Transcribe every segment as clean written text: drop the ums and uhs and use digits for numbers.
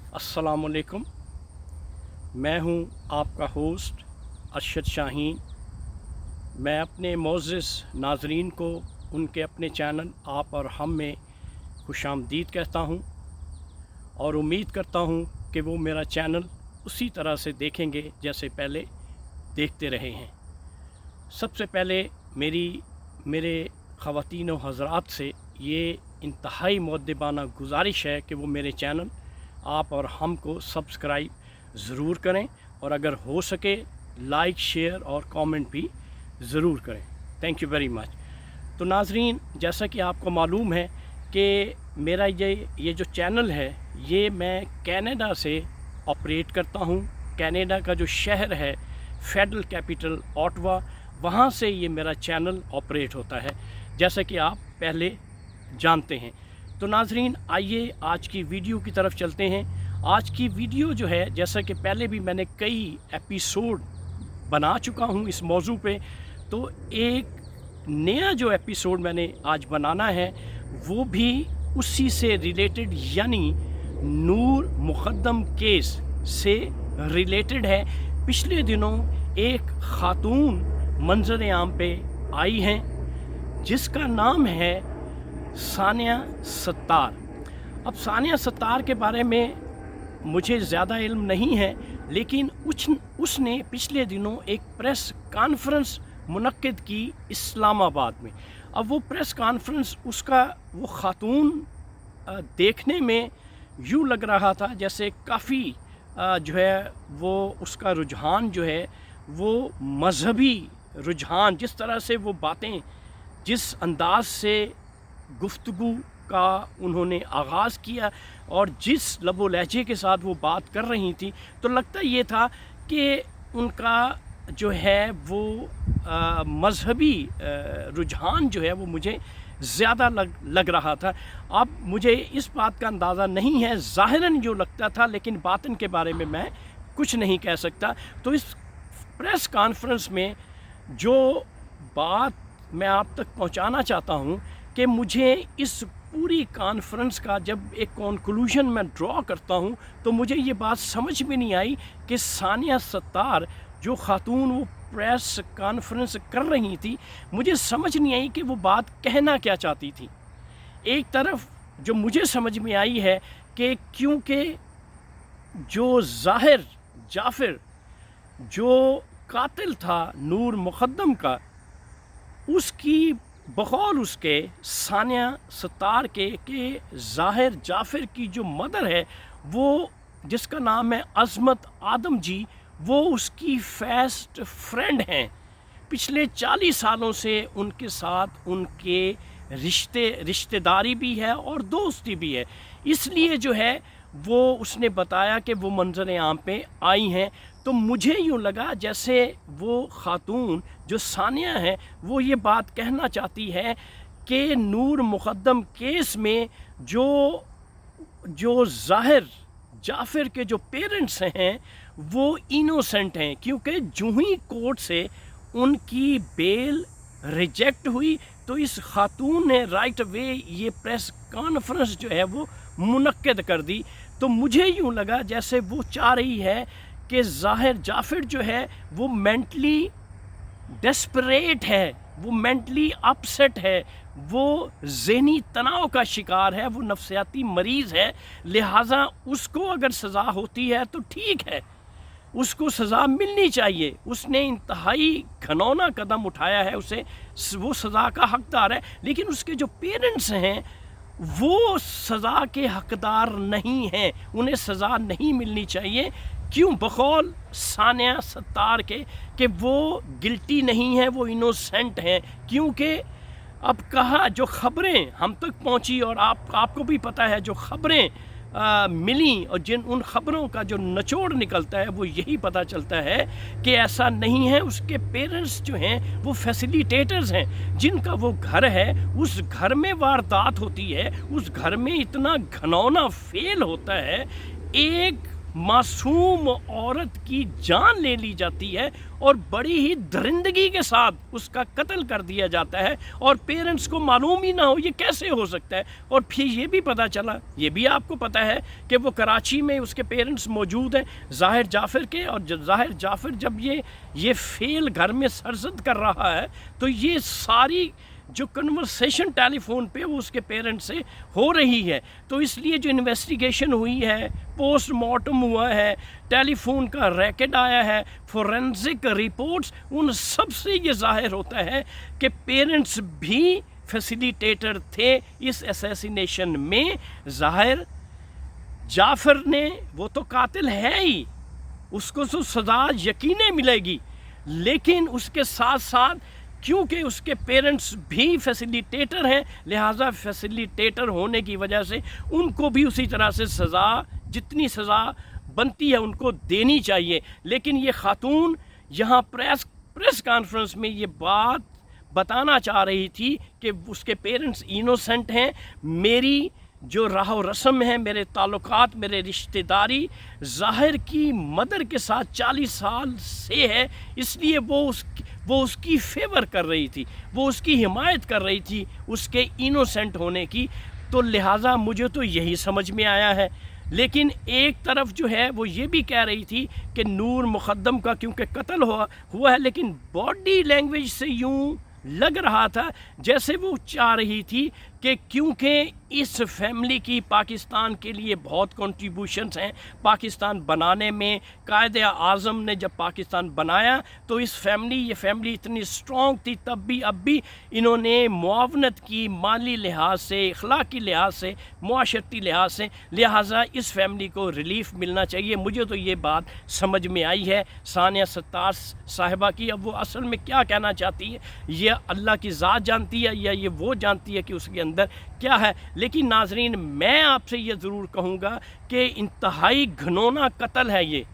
अस्सलामुअलैकुम। मैं हूं आपका होस्ट अरशद शाहीन। मैं अपने मोअज़्ज़िज़ नाज़रीन को उनके अपने चैनल आप और हम में खुशामदीद कहता हूं और उम्मीद करता हूं कि वो मेरा चैनल उसी तरह से देखेंगे जैसे पहले देखते रहे हैं। सबसे पहले मेरे ख़वातीन व हज़रात से ये इंतहाई मुअद्दिबाना गुजारिश है कि वो मेरे चैनल आप और हम को सब्सक्राइब ज़रूर करें और अगर हो सके लाइक, शेयर और कमेंट भी ज़रूर करें। Thank you very much. तो नाज़रीन, जैसा कि आपको मालूम है कि मेरा ये जो चैनल है ये मैं कनाडा से ऑपरेट करता हूँ। कनाडा का जो शहर है फेडरल कैपिटल ऑटवा, वहाँ से ये मेरा चैनल ऑपरेट होता है, जैसा कि आप पहले जानते हैं। तो नाज़रीन, आइए आज की वीडियो की तरफ चलते हैं। आज की वीडियो जो है, जैसा कि पहले भी मैंने कई एपिसोड बना चुका हूँ इस मौजू पे, तो एक नया जो एपिसोड मैंने आज बनाना है वो भी उसी से रिलेटेड, यानी नूर मुक़द्दम केस से रिलेटेड है। पिछले दिनों एक ख़ातून मंज़र आम पे आई हैं जिसका नाम है सानिया सत्तार। अब सानिया सत्तार के बारे में मुझे ज़्यादा इल्म नहीं है, लेकिन उसने पिछले दिनों एक प्रेस कॉन्फ्रेंस मुनक्किद की इस्लामाबाद में। अब वो प्रेस कॉन्फ्रेंस, उसका वो ख़ातून देखने में यूँ लग रहा था जैसे काफ़ी जो है वो उसका रुझान जो है वो मज़हबी रुझान, जिस तरह से वो बातें, जिस अंदाज से गुफ्तगू का उन्होंने आगाज़ किया और जिस लबो लहजे के साथ वो बात कर रही थी, तो लगता ये था कि उनका जो है वो मज़हबी रुझान जो है वो मुझे ज़्यादा लग रहा था। अब मुझे इस बात का अंदाज़ा नहीं है, ज़ाहिरन जो लगता था, लेकिन बातिन के बारे में मैं कुछ नहीं कह सकता। तो इस प्रेस कॉन्फ्रेंस में जो बात मैं आप तक पहुंचाना चाहता हूं कि मुझे इस पूरी कॉन्फ्रेंस का जब एक कंक्लूजन मैं ड्रॉ करता हूं तो मुझे ये बात समझ में नहीं आई कि सानिया सत्तार जो ख़ातून वो प्रेस कॉन्फ्रेंस कर रही थी, मुझे समझ नहीं आई कि वो बात कहना क्या चाहती थी। एक तरफ जो मुझे समझ में आई है कि क्योंकि जो ज़ाहिर जाफ़िर जो कातिल था नूर मुक़द्दम का, उसकी बकौल उसके सानिया सत्तार के ज़ाहिर जाफ़िर की जो मदर है, वो जिसका नाम है अज़मत आदम जी, वो उसकी फ़ेस्ट फ्रेंड हैं। पिछले 40 सालों से उनके साथ उनके रिश्तेदारी भी है और दोस्ती भी है। इसलिए जो है वो उसने बताया कि वो मंज़र आम पे आई हैं। तो मुझे यूँ लगा जैसे वो ख़ातून जो सानिया है वो ये बात कहना चाहती है कि नूर मुक़द्दम केस में जो ज़ाहिर जाफ़िर के जो पेरेंट्स हैं वो इनोसेंट हैं, क्योंकि जो ही कोर्ट से उनकी बेल रिजेक्ट हुई तो इस ख़ातून ने राइट अवे ये प्रेस कॉन्फ्रेंस जो है वो मुनक्किद कर दी। तो मुझे यूँ लगा जैसे वो चाह रही है कि ज़ाहिर जाफ़िर जो है वो मेंटली डेस्परेट है, वो मेंटली अपसेट है, वो ज़हनी तनाव का शिकार है, वो नफ्सियाती मरीज़ है, लिहाजा उसको अगर सज़ा होती है तो ठीक है, उसको सज़ा मिलनी चाहिए। उसने इंतहाई घिनौना कदम उठाया है, उसे वो सज़ा का हकदार है। लेकिन उसके जो पेरेंट्स हैं वो सज़ा के हकदार नहीं हैं, उन्हें सज़ा नहीं मिलनी चाहिए। क्यों? बकौल सानिया सत्तार के कि वो गिल्टी नहीं है, वो इनोसेंट हैं। क्योंकि अब कहा जो ख़बरें हम तक पहुंची और आपको भी पता है जो ख़बरें मिली और उन ख़बरों का जो निचोड़ निकलता है वो यही पता चलता है कि ऐसा नहीं है। उसके पेरेंट्स जो हैं वो फैसिलिटेटर्स हैं, जिनका वो घर है, उस घर में वारदात होती है, उस घर में इतना घिनौना फेल होता है। एक मासूम औरत की जान ले ली जाती है और बड़ी ही दरिंदगी के साथ उसका कत्ल कर दिया जाता है और पेरेंट्स को मालूम ही ना हो ये कैसे हो सकता है। और फिर ये भी पता चला, ये भी आपको पता है कि वो कराची में उसके पेरेंट्स मौजूद हैं ज़ाहिर जाफ़र के, और ज़ाहिर जाफ़र जब ये फ़ेल घर में सरजद कर रहा है तो ये सारी जो कन्वर्सेशन टेलीफोन पे वो उसके पेरेंट्स से हो रही है। तो इसलिए जो इन्वेस्टिगेशन हुई है, पोस्टमार्टम हुआ है, टेलीफोन का रैकेट आया है, फोरेंसिक रिपोर्ट्स, उन सब से ये ज़ाहिर होता है कि पेरेंट्स भी फैसिलिटेटर थे इस असैसिनेशन में। ज़ाहिर जाफ़र ने, वो तो कातिल है ही, उसको तो सज़ा यकीने मिलेगी, लेकिन उसके साथ साथ क्योंकि उसके पेरेंट्स भी फैसिलिटेटर हैं, लिहाजा फैसिलिटेटर होने की वजह से उनको भी उसी तरह से सज़ा, जितनी सज़ा बनती है उनको देनी चाहिए। लेकिन ये ख़ातून यहाँ प्रेस कॉन्फ्रेंस में ये बात बताना चाह रही थी कि उसके पेरेंट्स इनोसेंट हैं, मेरी जो राह रस्म है, मेरे ताल्लुकात, मेरे रिश्तेदारी ज़ाहिर की मदर के साथ 40 साल से है, इसलिए वो उसकी फेवर कर रही थी, वो उसकी हिमायत कर रही थी उसके इनोसेंट होने की। तो लिहाजा मुझे तो यही समझ में आया है। लेकिन एक तरफ जो है वो ये भी कह रही थी कि नूर मुक़द्दम का क्योंकि कत्ल हुआ है, लेकिन बॉडी लैंग्वेज से यूँ लग रहा था जैसे वो चाह रही थी कि क्योंकि इस फैमिली की पाकिस्तान के लिए बहुत कंट्रीब्यूशंस हैं पाकिस्तान बनाने में। कायदे आज़म ने जब पाकिस्तान बनाया तो ये फैमिली इतनी स्ट्रॉन्ग थी, तब भी अब भी इन्होंने मुआवनत की, माली लिहाज से, इखलाकी लिहाज से, मुआशरती लिहाज से, लिहाजा इस फैमिली को रिलीफ मिलना चाहिए। मुझे तो ये बात समझ में आई है सानिया सत्तार साहिबा की। अब वो असल में क्या कहना चाहती है ये अल्लाह की ज़ात जानती है, या ये वो जानती है कि उसके अंदर क्या है। लेकिन नाजरीन, मैं आपसे ये ज़रूर कहूँगा कि इंतहाई घिनौना कत्ल है ये।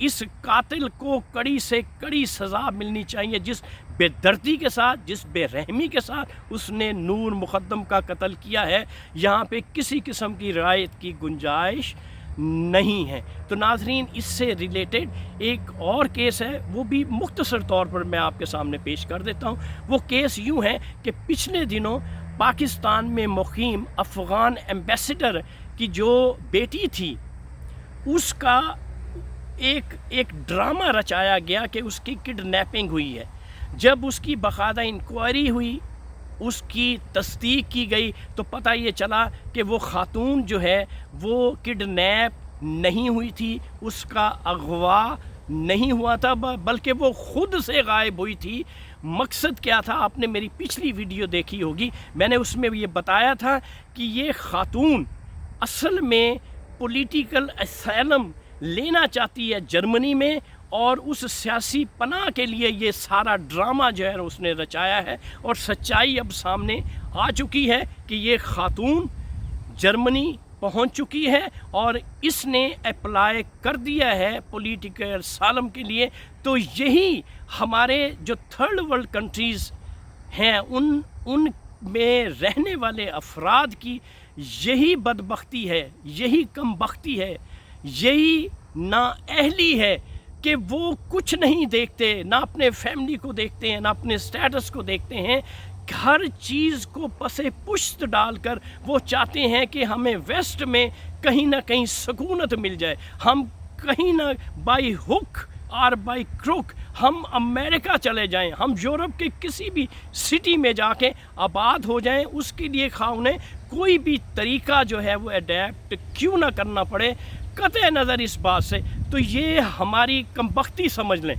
इस कातिल को कड़ी से कड़ी सज़ा मिलनी चाहिए। जिस बेदर्दी के साथ, जिस बेरहमी के साथ उसने नूर मुक़द्दम का कत्ल किया है, यहाँ पे किसी किस्म की रियायत की गुंजाइश नहीं है। तो नाजरीन, इससे रिलेटेड एक और केस है, वो भी मुख्तसर तौर पर मैं आपके सामने पेश कर देता हूँ। वो केस यूँ है कि पिछले दिनों पाकिस्तान में मुक़ीम अफ़गान एम्बेसडर की जो बेटी थी, उसका एक ड्रामा रचाया गया कि उसकी किडनैपिंग हुई है। जब उसकी बाकायदा इंक्वायरी हुई, उसकी तस्दीक की गई, तो पता ये चला कि वो ख़ातून जो है वो किडनैप नहीं हुई थी, उसका अगवा नहीं हुआ था, बल्कि वो ख़ुद से गायब हुई थी। मकसद क्या था, आपने मेरी पिछली वीडियो देखी होगी, मैंने उसमें ये बताया था कि ये ख़ातून असल में पॉलिटिकल असैलम लेना चाहती है जर्मनी में, और उस सियासी पनाह के लिए ये सारा ड्रामा जो है उसने रचाया है। और सच्चाई अब सामने आ चुकी है कि ये ख़ातून जर्मनी पहुंच चुकी है और इसने अप्लाई कर दिया है पॉलिटिकल असाइलम के लिए। तो यही हमारे जो थर्ड वर्ल्ड कंट्रीज़ हैं उन में रहने वाले अफराद की यही बदबख्ती है, यही कमबख्ती है, यही नाअहली है कि वो कुछ नहीं देखते, ना अपने फैमिली को देखते हैं, ना अपने स्टेटस को देखते हैं। हर चीज़ को पसे पुश्त डालकर वो चाहते हैं कि हमें वेस्ट में कहीं ना कहीं सुकूनत मिल जाए, हम कहीं ना बाई हुक और बाई क्रुक हम अमेरिका चले जाएं, हम यूरोप के किसी भी सिटी में जाके आबाद हो जाएं। उसके लिए खा उन्हें कोई भी तरीका जो है वो अडेप्ट क्यों ना करना पड़े, कतई नज़र इस बात से। तो ये हमारी कमबख्ती समझ लें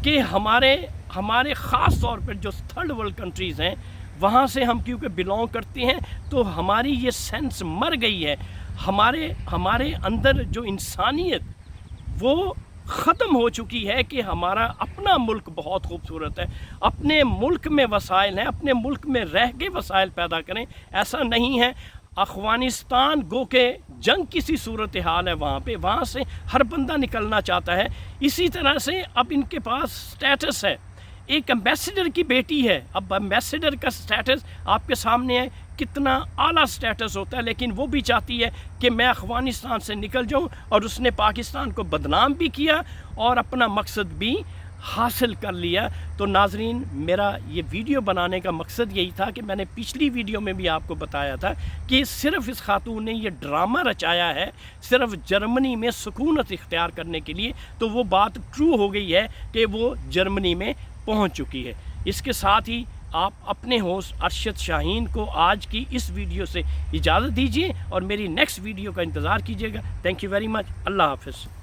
कि हमारे ख़ास तौर पर जो थर्ड वर्ल्ड कंट्रीज़ हैं वहाँ से हम क्योंकि बिलोंग करते हैं, तो हमारी ये सेंस मर गई है। हमारे अंदर जो इंसानियत वो ख़त्म हो चुकी है कि हमारा अपना मुल्क बहुत खूबसूरत है, अपने मुल्क में वसाइल हैं, अपने मुल्क में रह के वसाइल पैदा करें। ऐसा नहीं है। अफ़गानिस्तान गो के जंग किसी सूरत हाल है वहाँ से हर बंदा निकलना चाहता है। इसी तरह से अब इनके पास स्टेटस है, एक एम्बेसडर की बेटी है। अब एम्बेसडर का स्टेटस आपके सामने है, कितना आला स्टेटस होता है, लेकिन वो भी चाहती है कि मैं अफ़गानिस्तान से निकल जाऊं, और उसने पाकिस्तान को बदनाम भी किया और अपना मकसद भी हासिल कर लिया। तो नाज़रीन, मेरा ये वीडियो बनाने का मकसद यही था कि मैंने पिछली वीडियो में भी आपको बताया था कि सिर्फ़ इस खातून ने ये ड्रामा रचाया है सिर्फ़ जर्मनी में सुकूनत इख्तियार करने के लिए। तो वो बात ट्रू हो गई है कि वो जर्मनी में पहुंच चुकी है। इसके साथ ही आप अपने होस्ट अरशद शाहीन को आज की इस वीडियो से इजाज़त दीजिए और मेरी नेक्स्ट वीडियो का इंतज़ार कीजिएगा। Thank you very much. Allah हाफ़िज़।